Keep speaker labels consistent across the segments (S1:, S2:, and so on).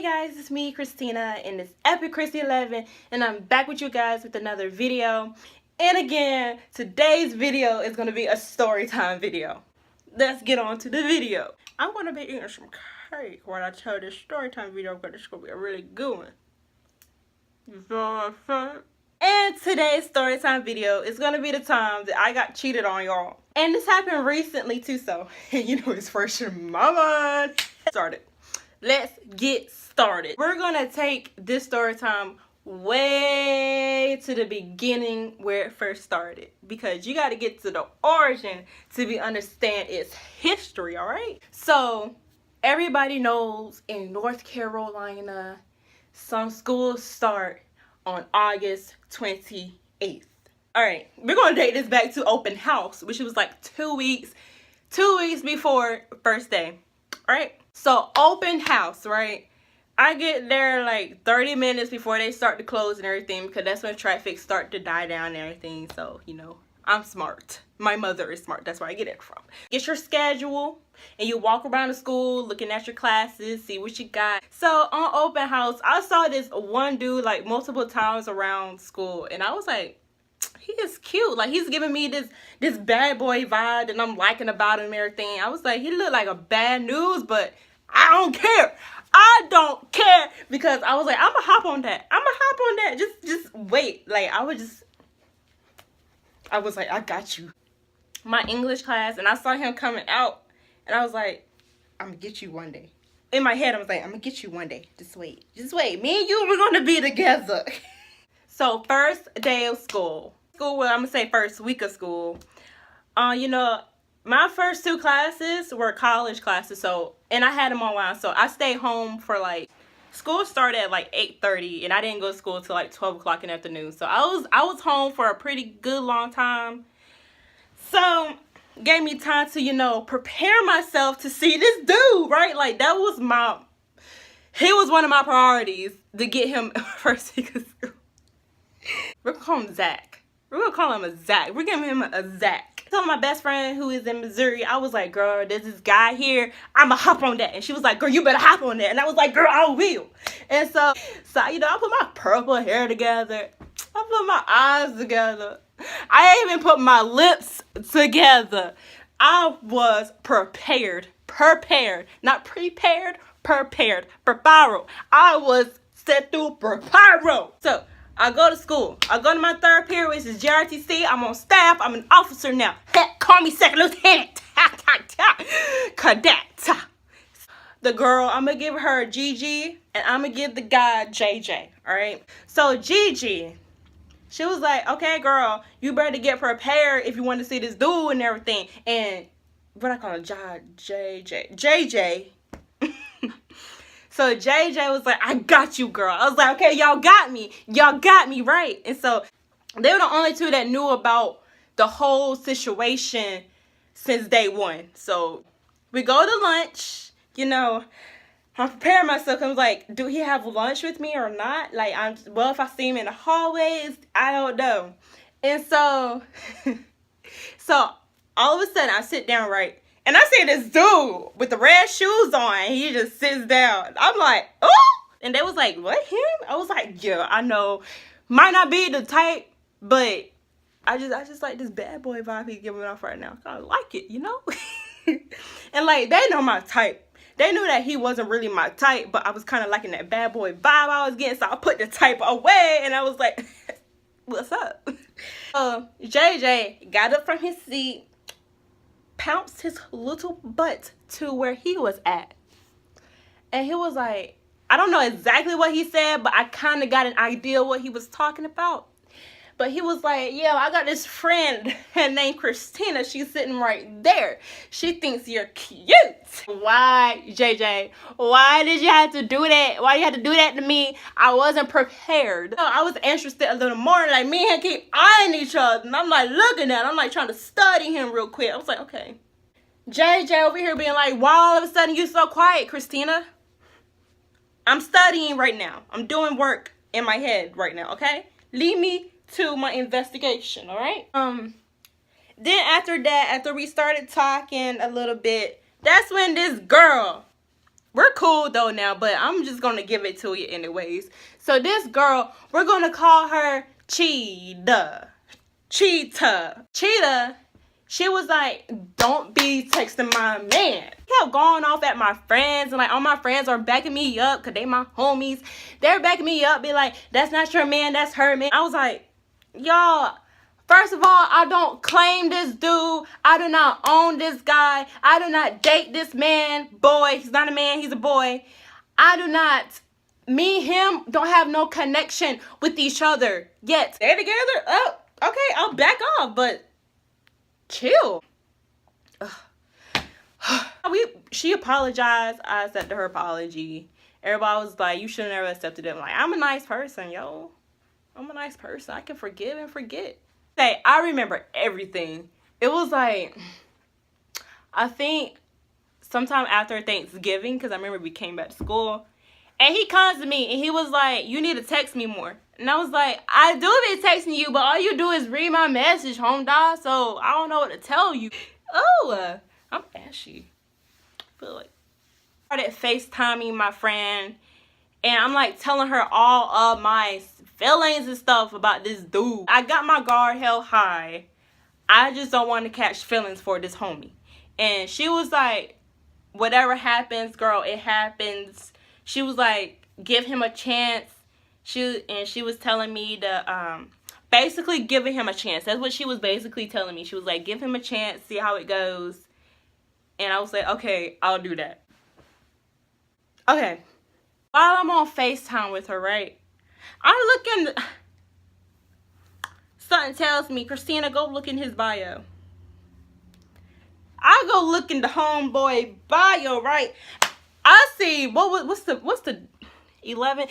S1: guys, it's me, Christina, and it's Epic Christy 11, and I'm back with you guys with another video. And again, today's video is going to be a story time video. Let's get on to the video. I'm going to be eating some cake when I tell this story time video, but it's going to be a really good one. You feel what I'm saying? And today's story time video is going to be the time that I got cheated on, y'all. And this happened recently too, so you know it's fresh in my mind. Started. Let's get started. We're gonna take this story time way to the beginning where it first started, because you got to get to the origin to understand its history. All right, so everybody knows in North Carolina some schools start on August 28th. All right, we're gonna date this back to open house, which was like 2 weeks before first day. All right, so open house, right? I get there like 30 minutes before they start to close and everything, because that's when traffic start to die down and everything. So, you know, I'm smart. My mother is smart. That's where I get it from. Get your schedule and you walk around the school looking at your classes, see what you got. So on open house, I saw this one dude like multiple times around school, and I was like, he is cute. Like, he's giving me this bad boy vibe that I'm liking about him and everything. I was like, he looked like a bad news, but I don't care. I don't care, because I was like, I'm gonna hop on that. I'm gonna hop on that. Just wait. Like, I was like, I got you. My English class, and I saw him coming out, and I was like, I'm gonna get you one day. In my head, I was like, I'm gonna get you one day. Just wait. Just wait. Me and you, we're gonna be together. So first day of school. Well, I'm gonna say first week of school. You know, my first two classes were college classes, so, and I had them online, so I stayed home for like, school started at like 8:30, and I didn't go to school till like 12 o'clock in the afternoon. So I was home for a pretty good long time. So gave me time to, you know, prepare myself to see this dude, right? Like, he was one of my priorities to get him first week of school. We're gonna call him Zach. We're gonna call him a Zach. We're giving him a Zach. So my best friend who is in Missouri, I was like, girl, there's this guy here. I'ma hop on that. And she was like, girl, you better hop on that. And I was like, girl, I will. And so you know, I put my purple hair together. I put my eyes together. I even put my lips together. I was prepared. Not prepared, prepared. Preparo. I was set through preparo. So I go to school. I go to my third period, which is JRTC. I'm on staff. I'm an officer now. Heck, call me second lieutenant. Cadet. The girl, I'm going to give her Gigi, and I'm going to give the guy JJ. All right? So Gigi, she was like, okay, girl, you better get prepared if you want to see this dude and everything. And what I call it, JJ. So JJ was like, I got you, girl. I was like, okay, y'all got me. Y'all got me, right? And so they were the only two that knew about the whole situation since day one. So we go to lunch, you know. I'm preparing myself. I was like, do he have lunch with me or not? Like, well, if I see him in the hallways, I don't know. And so all of a sudden I sit down, right? And I see this dude with the red shoes on. He just sits down. I'm like, oh! And they was like, what, him? I was like, yeah, I know. Might not be the type, but I just like this bad boy vibe he's giving off right now. I kind of like it, you know? And like, they know my type. They knew that he wasn't really my type, but I was kind of liking that bad boy vibe I was getting. So I put the type away, and I was like, what's up? JJ got up from his seat, pounced his little butt to where he was at, and he was like, I don't know exactly what he said, but I kind of got an idea what he was talking about. But he was like, yeah, I got this friend, her name Christina. She's sitting right there. She thinks you're cute. Why, JJ? Why did you have to do that? Why you had to do that to me? I wasn't prepared. So I was interested a little more. Like, me and him keep eyeing each other. And I'm like looking at him. I'm like trying to study him real quick. I was like, okay. JJ over here being like, why all of a sudden you so quiet, Christina? I'm studying right now. I'm doing work in my head right now, okay? Leave me to my investigation, all right? Then after that, after we started talking a little bit, that's when this girl We're cool though now, but I'm just gonna give it to you anyways. So this girl, we're gonna call her Cheetah. Cheetah, she was like, don't be texting my man. She kept going off at my friends, and like all my friends are backing me up because they my homies. They're backing me up, be like, that's not your man, that's her man. I was like, y'all, first of all, I don't claim this dude. I do not own this guy. I do not date this man. Boy, he's not a man, he's a boy. I do not, me and him don't have no connection with each other yet. They're together? Oh, okay, I'll back off, but chill. She apologized. I accepted her apology. Everybody was like, you should have never accepted it. I'm like, I'm a nice person, yo. I'm a nice person. I can forgive and forget. Hey, I remember everything. It was like, I think sometime after Thanksgiving, because I remember we came back to school, and he comes to me and he was like, you need to text me more. And I was like, I do be texting you, but all you do is read my message, home dog, so I don't know what to tell you. Oh, I'm ashy. I feel like I started FaceTiming my friend, and I'm like telling her all of my feelings and stuff about this dude. I got my guard held high. I just don't want to catch feelings for this homie. And she was like, whatever happens, girl, it happens. She was like, give him a chance. She was telling me to basically giving him a chance. That's what she was basically telling me. She was like, give him a chance, see how it goes. And I was like, okay, I'll do that. Okay. While I'm on FaceTime with her, right? I look in something tells me, Christina, go look in his bio. I go look in the homeboy bio, right? I see what's the 11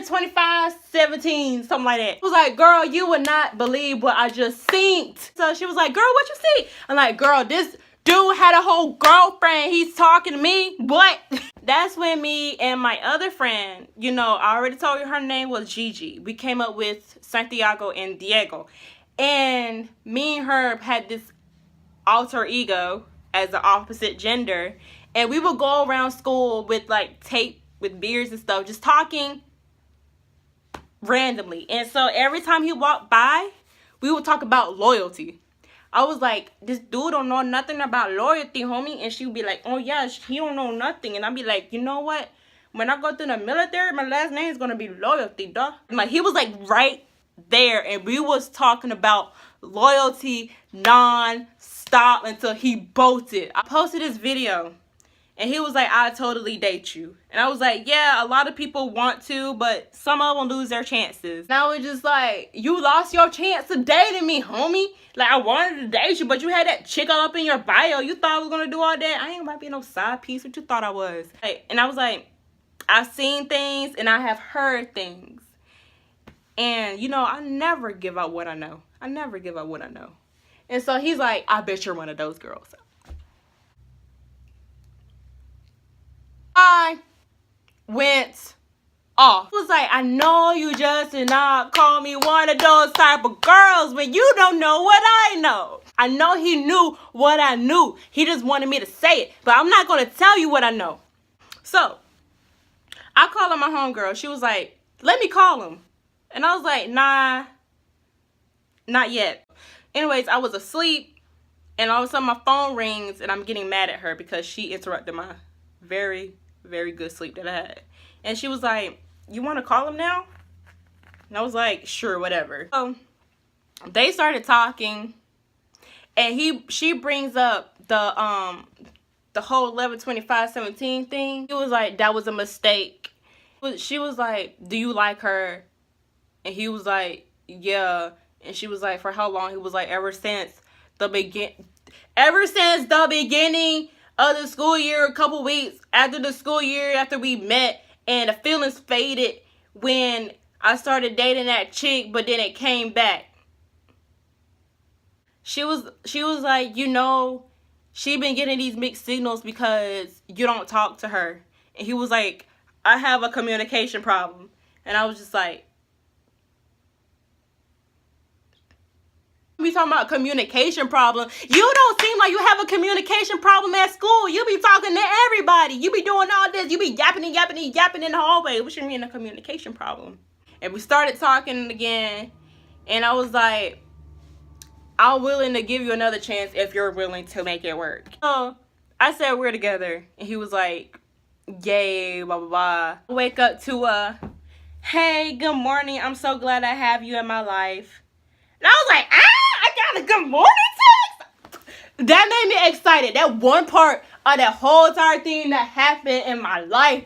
S1: 25 17, something like that. I was like, girl, you would not believe what I just seen. So she was like, girl, what you see? I'm like, girl, this dude had a whole girlfriend. He's talking to me. What? That's when me and my other friend, you know, I already told you her name was Gigi. We came up with Santiago and Diego. And me and her had this alter ego as the opposite gender. And we would go around school with like tape with beards and stuff, just talking randomly. And so every time he walked by, we would talk about loyalty. I was like, this dude don't know nothing about loyalty, homie. And she would be like, oh yeah, he don't know nothing. And I'd be like, you know what? When I go through the military, my last name is gonna be Loyalty, dog. Like, he was like right there, and we was talking about loyalty non-stop until he bolted. I posted this video. And he was like, I totally date you. And I was like, yeah, a lot of people want to, but some of them lose their chances. And I was just like, you lost your chance of dating me, homie. Like, I wanted to date you, but you had that chick all up in your bio. You thought I was going to do all that? I ain't about to be no side piece. What you thought I was? Like, and I was like, I've seen things and I have heard things. And, you know, I never give out what I know. I never give out what I know. And so he's like, I bet you're one of those girls. I went off. I was like, I know you just did not call me one of those type of girls when you don't know what I know. I know he knew what I knew. He just wanted me to say it, but I'm not going to tell you what I know. So I called him my homegirl. She was like, let me call him. And I was like, nah, not yet. Anyways, I was asleep, and all of a sudden my phone rings, and I'm getting mad at her because she interrupted my very good sleep that I had. And she was like, you want to call him now? And I was like, sure, whatever. So they started talking, and she brings up the whole 11/25/17 thing. He was like, that was a mistake. She was like, do you like her? And he was like, yeah. And she was like, for how long? He was like, ever since the beginning of the school year, a couple weeks after the school year, after we met, and the feelings faded when I started dating that chick, but then it came back. She was like, you know, she been getting these mixed signals because you don't talk to her. And he was like, I have a communication problem. And I was just like, We talking about communication problem. You don't seem like you have a communication problem at school. You be talking to everybody. You be doing all this. You be yapping and yapping and yapping in the hallway. What you mean a communication problem? And we started talking again, and I was like, I'm willing to give you another chance if you're willing to make it work. So I said we're together, and he was like, yay, blah, blah, blah. I wake up to hey, good morning. I'm so glad I have you in my life. And I was like, I got a good morning text. That made me excited. That one part of that whole entire thing that happened in my life,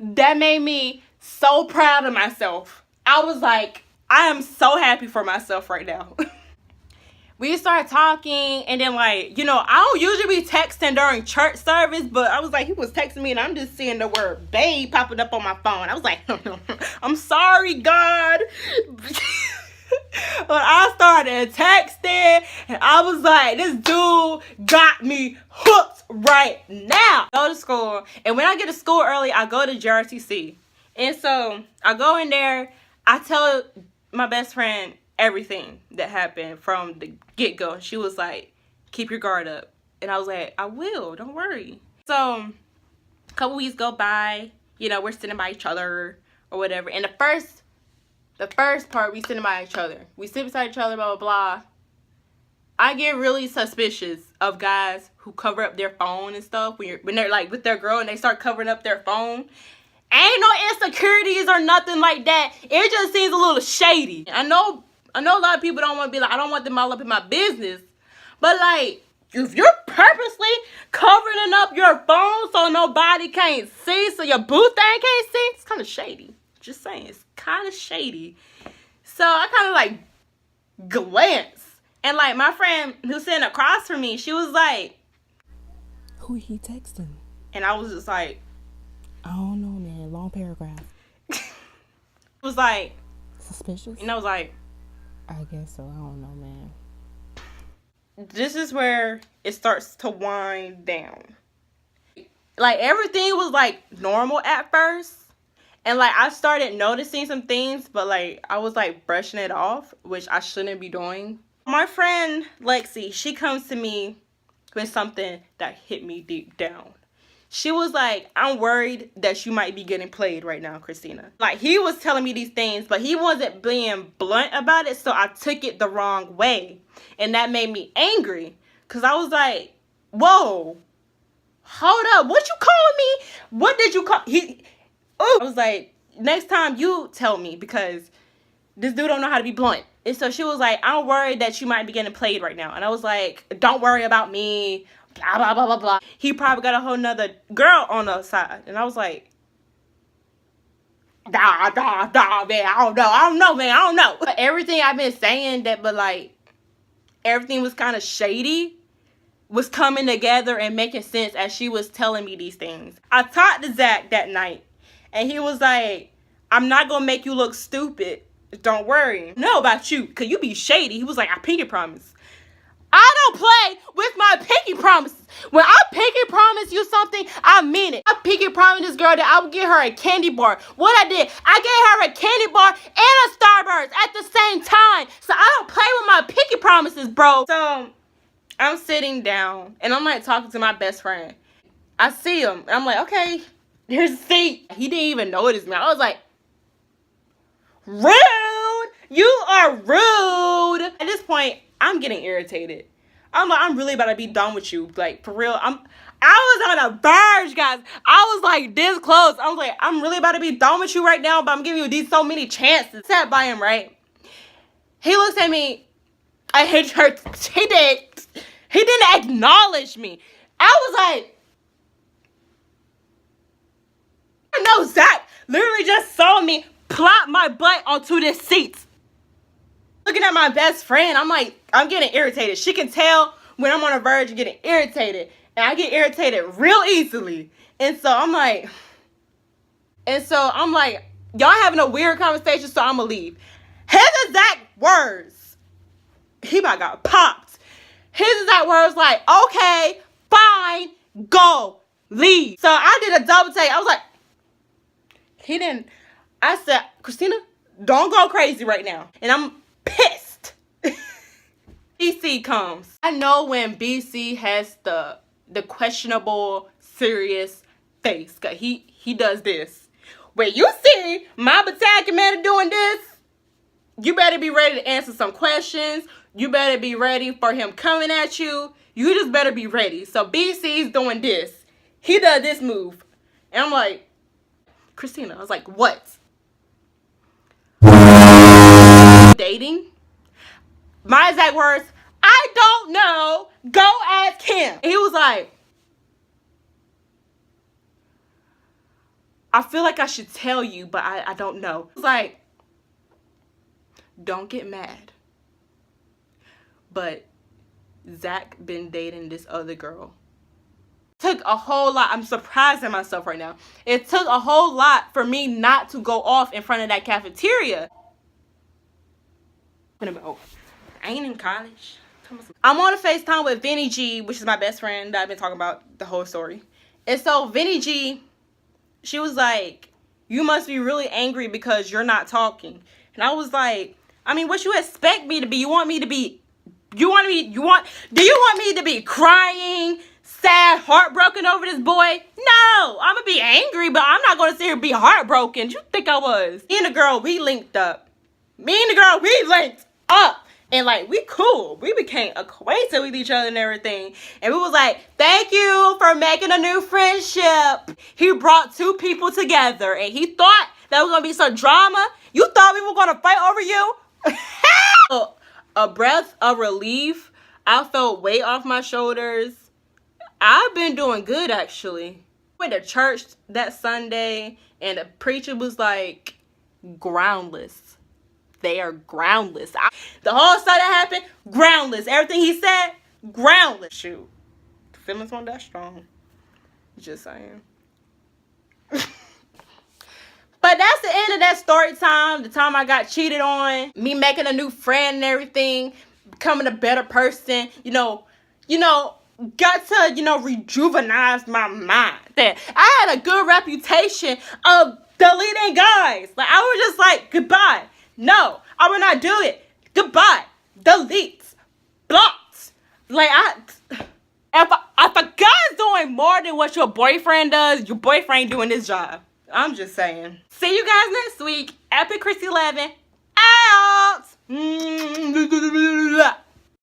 S1: that made me so proud of myself. I was like, I am so happy for myself right now. We started talking, and then, like, you know, I don't usually be texting during church service, but I was like, he was texting me, and I'm just seeing the word babe popping up on my phone. I was like, I'm sorry, God. But I started texting, and I was like, this dude got me hooked right now. I go to school, and when I get to school early, I go to JRTC. And so I go in there, I tell my best friend everything that happened from the get-go. She was like, keep your guard up. And I was like, I will, don't worry. So a couple weeks go by, you know, we're sitting by each other or whatever. And the first part, we sitting by each other. We sit beside each other, blah, blah, blah. I get really suspicious of guys who cover up their phone and stuff when they're like with their girl and they start covering up their phone. Ain't no insecurities or nothing like that. It just seems a little shady. I know a lot of people don't want to be like, I don't want them all up in my business. But like, if you're purposely covering up your phone so nobody can't see, so your boo thing can't see, it's kind of shady. Just saying, it's kind of shady. So I kind of like glance. And like my friend who's sitting across from me, she was like,
S2: who he texting?
S1: And I was just like,
S2: I don't know, man. Long paragraph.
S1: It was like,
S2: suspicious?
S1: And I was like,
S2: I guess so. I don't know, man.
S1: This is where it starts to wind down. Like, everything was like normal at first. And like, I started noticing some things, but like, I was like brushing it off, which I shouldn't be doing. My friend Lexi, she comes to me with something that hit me deep down. She was like, I'm worried that you might be getting played right now, Christina. Like, he was telling me these things, but he wasn't being blunt about it, so I took it the wrong way. And that made me angry, because I was like, whoa, hold up, what you calling me? What did you call? I was like, next time you tell me, because this dude don't know how to be blunt. And so she was like, I'm worried that you might be getting played right now. And I was like, don't worry about me. Blah, blah, blah, blah, blah. He probably got a whole nother girl on the side. And I was like, man, I don't know. But everything I've been saying but like, everything was kind of shady, was coming together and making sense as she was telling me these things. I talked to Zach that night, and he was like, I'm not going to make you look stupid. Don't worry. I know about you, because you be shady. He was like, I pinky promise. I don't play with my pinky promises. When I pinky promise you something, I mean it. I pinky promised this girl that I would get her a candy bar. What I did, I gave her a candy bar and a Starburst at the same time. So I don't play with my pinky promises, bro. So I'm sitting down, and I'm like talking to my best friend. I see him, and I'm like, okay, here's a seat. He didn't even notice me. I was like, rude. You are rude. At this point, I'm getting irritated. I'm like, I'm really about to be done with you. Like, for real. I was on a verge, guys. I was like this close. I was like, I'm really about to be done with you right now, but I'm giving you these so many chances. Sat by him, right? He looks at me. I hit her. He didn't acknowledge me. I was like, I know Zach literally just saw me plop my butt onto this seat. Looking at my best friend, I'm like, I'm getting irritated. She can tell when I'm on the verge of getting irritated. And I get irritated real easily. And so I'm like, y'all having a weird conversation, so I'm going to leave. His exact words, he about got popped. His exact words like, okay, fine, go, leave. So I did a double take. I was like, I said, Christina, don't go crazy right now. And I'm pissed. BC comes. I know when BC has the questionable serious face, cause he does this. When you see my battalion commander doing this, you better be ready to answer some questions. You better be ready for him coming at you. You just better be ready. So BC's doing this. He does this move. And I'm like, Christina, I was like, what? Dating? My exact words, I don't know. Go ask him. And he was like, I feel like I should tell you, but I don't know. I was like, don't get mad. But Zach been dating this other girl. Took a whole lot. I'm surprised at myself right now. It took a whole lot for me not to go off in front of that cafeteria. I ain't in college. I'm on a FaceTime with Vinny G, which is my best friend that I've been talking about the whole story. And so Vinny G, she was like, you must be really angry because you're not talking. And I was like, I mean, what you expect me to be? Do you want me to be crying, sad, heartbroken over this boy? No, I'm gonna be angry, but I'm not gonna sit here and be heartbroken. You think I was? Me and the girl, we linked up. And like, we cool. We became acquainted with each other and everything. And we was like, thank you for making a new friendship. He brought two people together and he thought that was gonna be some drama. You thought we were gonna fight over you? A breath of relief. I felt weight off my shoulders. I've been doing good, actually. Went to church that Sunday and the preacher was like, groundless. They are groundless. The whole stuff that happened, groundless. Everything he said, groundless. Shoot, the feelings weren't that strong. Just saying. But that's the end of that story time. The time I got cheated on, me making a new friend and everything, becoming a better person. Got to, rejuvenize my mind. That I had a good reputation of deleting guys. Like, I was just like, goodbye. No, I will not do it. Goodbye. Delete. Blocked. Like, if a guy's doing more than what your boyfriend does, your boyfriend doing his job. I'm just saying. See you guys next week. Epic Chris 11 out.